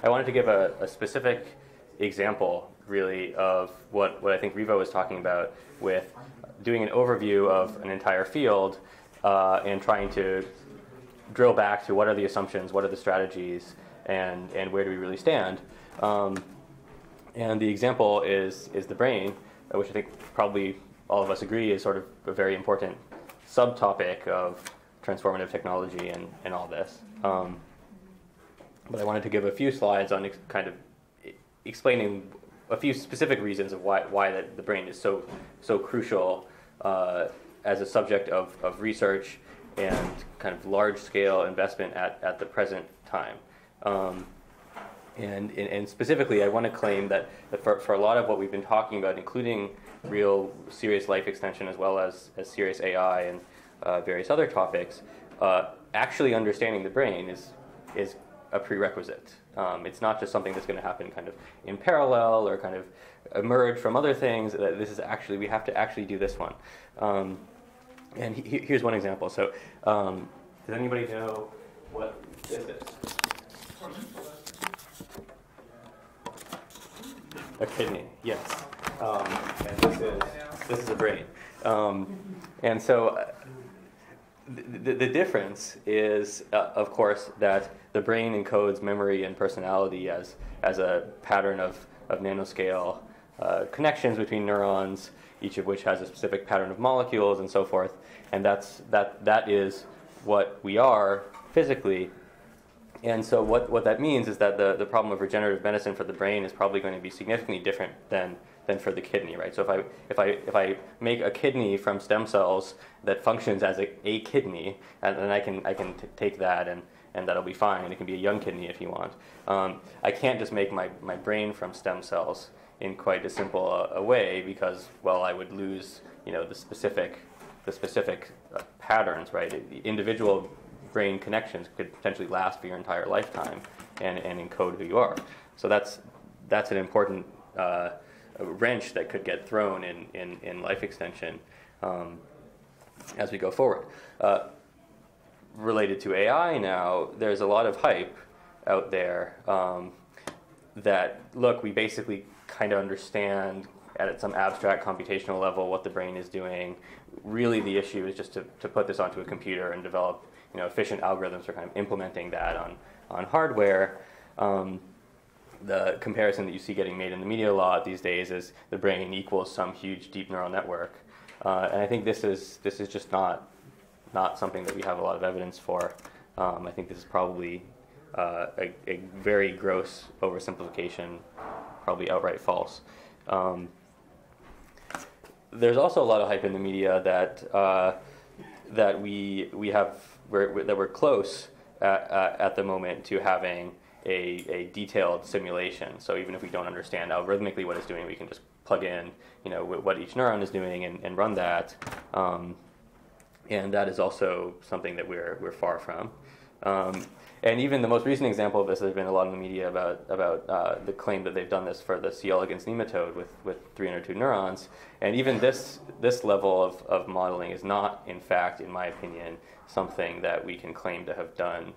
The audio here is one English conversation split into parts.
I wanted to give a specific example, really, of what I think Revo was talking about with doing an overview of an entire field and trying to drill back to what are the assumptions, what are the strategies, and where do we really stand. And the example is the brain, which I think probably all of us agree is sort of a very important subtopic of transformative technology and all this. But I wanted to give a few slides on kind of explaining a few specific reasons of why the brain is so crucial as a subject of research and kind of large-scale investment at the present time. And specifically, I want to claim that for a lot of what we've been talking about, including real serious life extension as well as serious AI and various other topics, actually understanding the brain is a prerequisite. It's not just something that's going to happen kind of in parallel or kind of emerge from other things. This is actually, we have to actually do this one. And here's one example. So does anybody know what is this? A kidney, yes. And this is a brain. And so the difference is, of course, that the brain encodes memory and personality as a pattern of nanoscale connections between neurons, each of which has a specific pattern of molecules and so forth. And that is what we are physically. And so what that means is that the problem of regenerative medicine for the brain is probably going to be significantly different than for the kidney, right? So if I make a kidney from stem cells that functions as a kidney, and then I can take that and that'll be fine, and it can be a young kidney if you want. I can't just make my brain from stem cells in quite as simple a way because, well, I would lose the specific patterns, right? The individual brain connections could potentially last for your entire lifetime and encode who you are. So that's an important wrench that could get thrown in life extension as we go forward. Related to AI now, there's a lot of hype out there that, look, we basically kind of understand at some abstract computational level what the brain is doing. Really the issue is just to put this onto a computer and develop efficient algorithms for kind of implementing that on hardware. The comparison that you see getting made in the media a lot these days is the brain equals some huge deep neural network. And I think this is just not something that we have a lot of evidence for. I think this is probably a very gross oversimplification, probably outright false. There's also a lot of hype in the media that we're close at the moment to having a detailed simulation. So even if we don't understand algorithmically what it's doing, we can just plug in what each neuron is doing and run that. And that is also something that we're far from. And even the most recent example of this, there's been a lot in the media about the claim that they've done this for the C. elegans nematode with 302 neurons. And even this level of modeling is not, in fact, in my opinion, something that we can claim to have done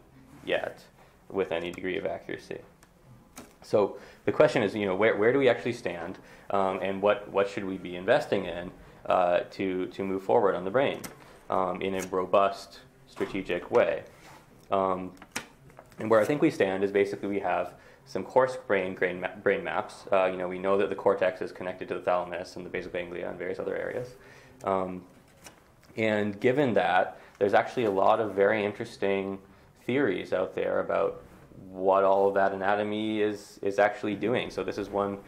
yet with any degree of accuracy. So the question is, where do we actually stand, and what should we be investing in to move forward on the brain in a robust, strategic way? And where I think we stand is basically we have some coarse brain maps. We know that the cortex is connected to the thalamus and the basal ganglia and various other areas. And given that, there's actually a lot of very interesting theories out there about what all of that anatomy is actually doing. So this is one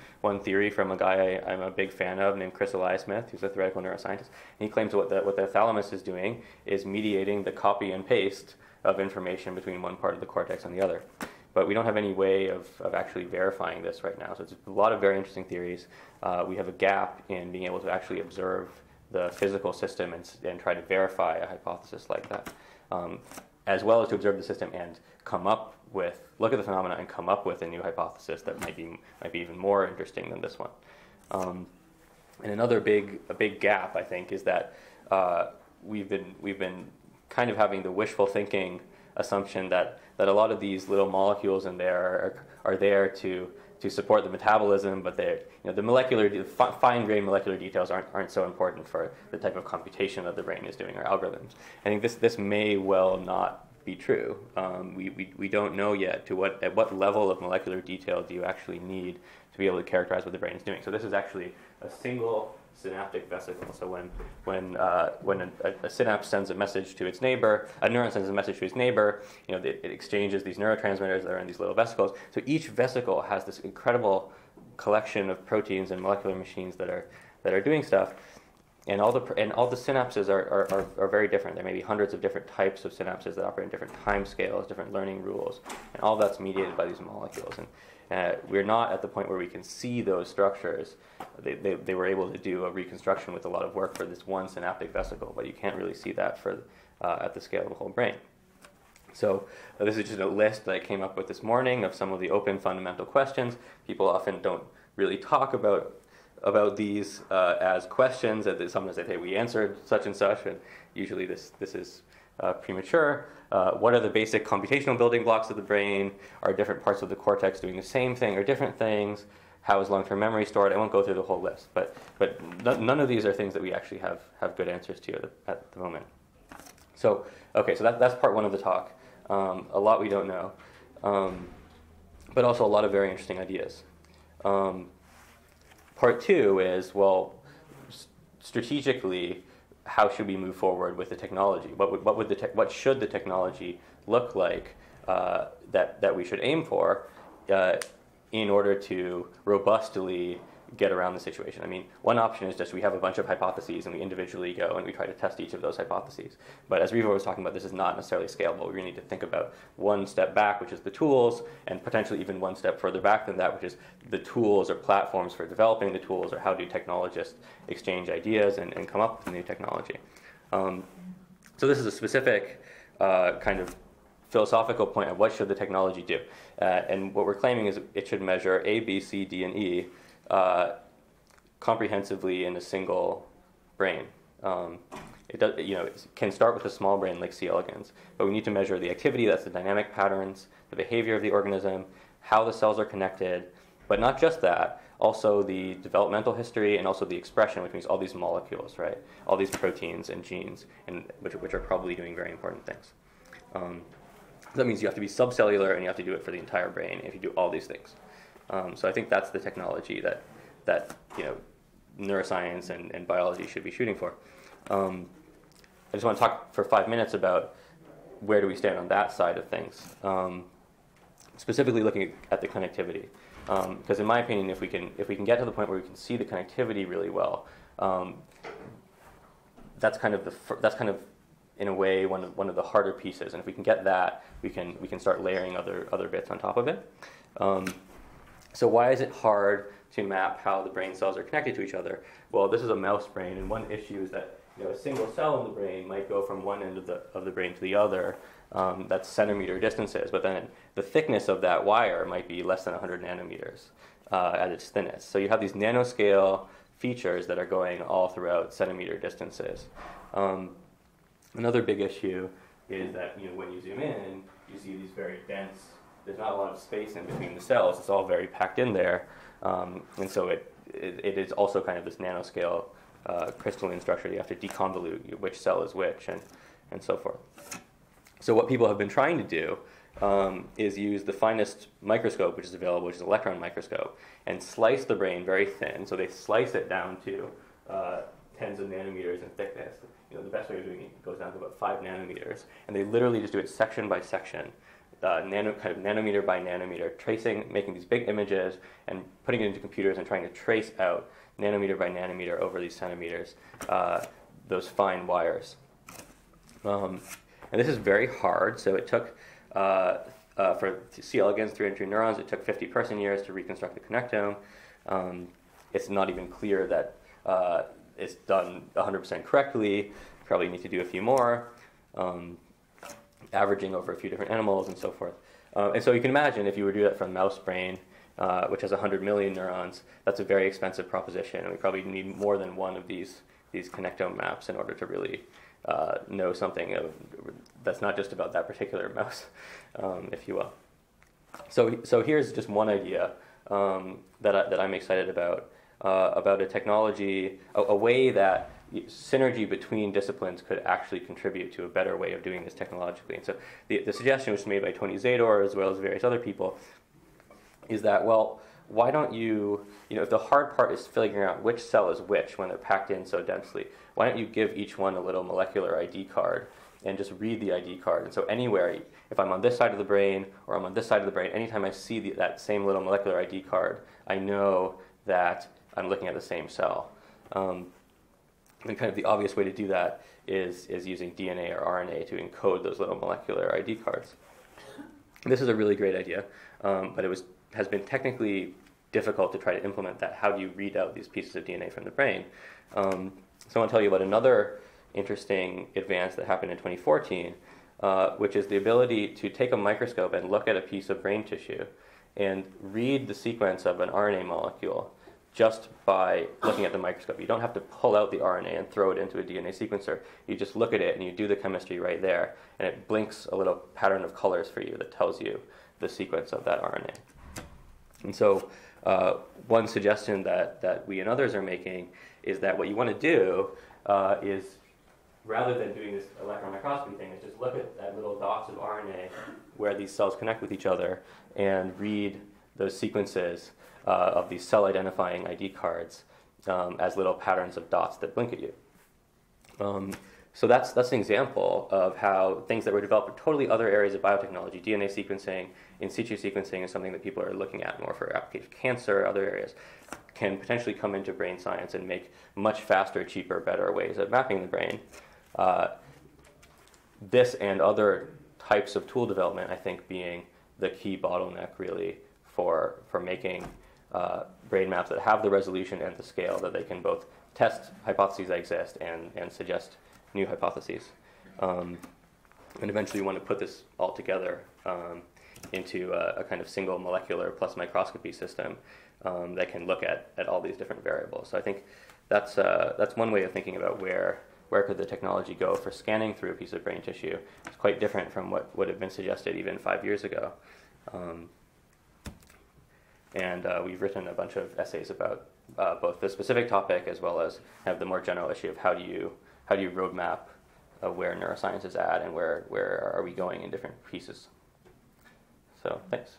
theory from a guy I'm a big fan of named Chris Eliasmith, who's a theoretical neuroscientist. And he claims what the thalamus is doing is mediating the copy and paste of information between one part of the cortex and the other. But we don't have any way of actually verifying this right now. So it's a lot of very interesting theories. We have a gap in being able to actually observe the physical system and try to verify a hypothesis like that, as well as to observe the system and look at the phenomena and come up with a new hypothesis that might be even more interesting than this one. And another big gap, I think, is that we've been kind of having the wishful thinking assumption that a lot of these little molecules in there are there to support the metabolism, but the molecular, fine-grained molecular details aren't so important for the type of computation that the brain is doing, or algorithms. I think this may well not be true. We don't know yet at what level of molecular detail do you actually need to be able to characterize what the brain is doing. So this is actually a single synaptic vesicle. So when a synapse sends a message to its neighbor, a neuron sends a message to its neighbor, it exchanges these neurotransmitters that are in these little vesicles. So each vesicle has this incredible collection of proteins and molecular machines that are doing stuff. And all the synapses are very different. There may be hundreds of different types of synapses that operate in different time scales, different learning rules, and all that's mediated by these molecules. And we're not at the point where we can see those structures. They were able to do a reconstruction with a lot of work for this one synaptic vesicle, but you can't really see that at the scale of the whole brain. So this is just a list that I came up with this morning of some of the open fundamental questions. People often don't really talk about these as questions. Sometimes they say we answered such and such, and usually this is premature. What are the basic computational building blocks of the brain? Are different parts of the cortex doing the same thing or different things? How is long-term memory stored? I won't go through the whole list, but none of these are things that we actually have good answers to at the moment. So that's part one of the talk. A lot we don't know, but also a lot of very interesting ideas. Part two is, strategically, how should we move forward with the technology? What should the technology look like that we should aim for in order to robustly get around the situation? I mean, one option is just we have a bunch of hypotheses and we individually go and we try to test each of those hypotheses. But as Riva was talking about, this is not necessarily scalable. We really need to think about one step back, which is the tools, and potentially even one step further back than that, which is the tools or platforms for developing the tools, or how do technologists exchange ideas and come up with new technology. So this is a specific kind of philosophical point of what should the technology do. And what we're claiming is it should measure A, B, C, D, and E comprehensively in a single brain. It can start with a small brain like C. elegans, but we need to measure the activity, that's the dynamic patterns, the behavior of the organism, how the cells are connected, but not just that, also the developmental history and also the expression, which means all these molecules, right? All these proteins and genes, and which are probably doing very important things. That means you have to be subcellular and you have to do it for the entire brain if you do all these things. So I think that's the technology that neuroscience and biology should be shooting for. I just want to talk for 5 minutes about where do we stand on that side of things, specifically looking at the connectivity. Because in my opinion, if we can get to the point where we can see the connectivity really well, that's kind of in a way one of the harder pieces. And if we can get that, we can start layering other bits on top of it. So why is it hard to map how the brain cells are connected to each other? Well, this is a mouse brain, and one issue is that a single cell in the brain might go from one end of the brain to the other. That's centimeter distances, but then the thickness of that wire might be less than 100 nanometers at its thinnest. So you have these nanoscale features that are going all throughout centimeter distances. Another big issue is that when you zoom in, you see these very dense. There's not a lot of space in between the cells. It's all very packed in there, and so it is also kind of this nanoscale crystalline structure. You have to deconvolute which cell is which, and so forth. So what people have been trying to do is use the finest microscope which is available, which is an electron microscope, and slice the brain very thin. So they slice it down to tens of nanometers in thickness. The best way of doing it goes down to about 5 nanometers, and they literally just do it section by section. Kind of nanometer by nanometer, making these big images and putting it into computers and trying to trace out nanometer by nanometer over these centimeters, those fine wires. And this is very hard, so it took, for C. elegans, 300 neurons, it took 50 person years to reconstruct the connectome. It's not even clear that it's done 100% correctly. Probably need to do a few more. Averaging over a few different animals and so forth. And so you can imagine if you were to do that from a mouse brain, which has 100 million neurons, that's a very expensive proposition, and we probably need more than one of these connectome maps in order to really know something that's not just about that particular mouse, if you will. So here's just one idea that I'm excited about a technology, a way that synergy between disciplines could actually contribute to a better way of doing this technologically. And so the suggestion was made by Tony Zador as well as various other people is that, well, why don't you, if the hard part is figuring out which cell is which when they're packed in so densely, why don't you give each one a little molecular ID card and just read the ID card? And so anywhere, if I'm on this side of the brain or I'm on this side of the brain, anytime I see that same little molecular ID card, I know that I'm looking at the same cell. And kind of the obvious way to do that is using DNA or RNA to encode those little molecular ID cards. This is a really great idea, but it has been technically difficult to try to implement that. How do you read out these pieces of DNA from the brain? So I want to tell you about another interesting advance that happened in 2014, which is the ability to take a microscope and look at a piece of brain tissue and read the sequence of an RNA molecule just by looking at the microscope. You don't have to pull out the RNA and throw it into a DNA sequencer. You just look at it and you do the chemistry right there, and it blinks a little pattern of colors for you that tells you the sequence of that RNA. And so one suggestion that we and others are making is that what you want to do is, rather than doing this electron microscopy thing, is just look at little dots of RNA where these cells connect with each other and read those sequences of these cell-identifying ID cards as little patterns of dots that blink at you. So that's an example of how things that were developed for totally other areas of biotechnology, DNA sequencing, in situ sequencing is something that people are looking at more for application of cancer, other areas, can potentially come into brain science and make much faster, cheaper, better ways of mapping the brain. This and other types of tool development, I think, being the key bottleneck really for making brain maps that have the resolution and the scale that they can both test hypotheses that exist and suggest new hypotheses. And eventually you want to put this all together into a kind of single molecular plus microscopy system that can look at all these different variables. So I think that's one way of thinking about where could the technology go for scanning through a piece of brain tissue. It's quite different from what would have been suggested even 5 years ago. And we've written a bunch of essays about both the specific topic as well as have the more general issue of how do you roadmap where neuroscience is at and where are we going in different pieces. So thanks.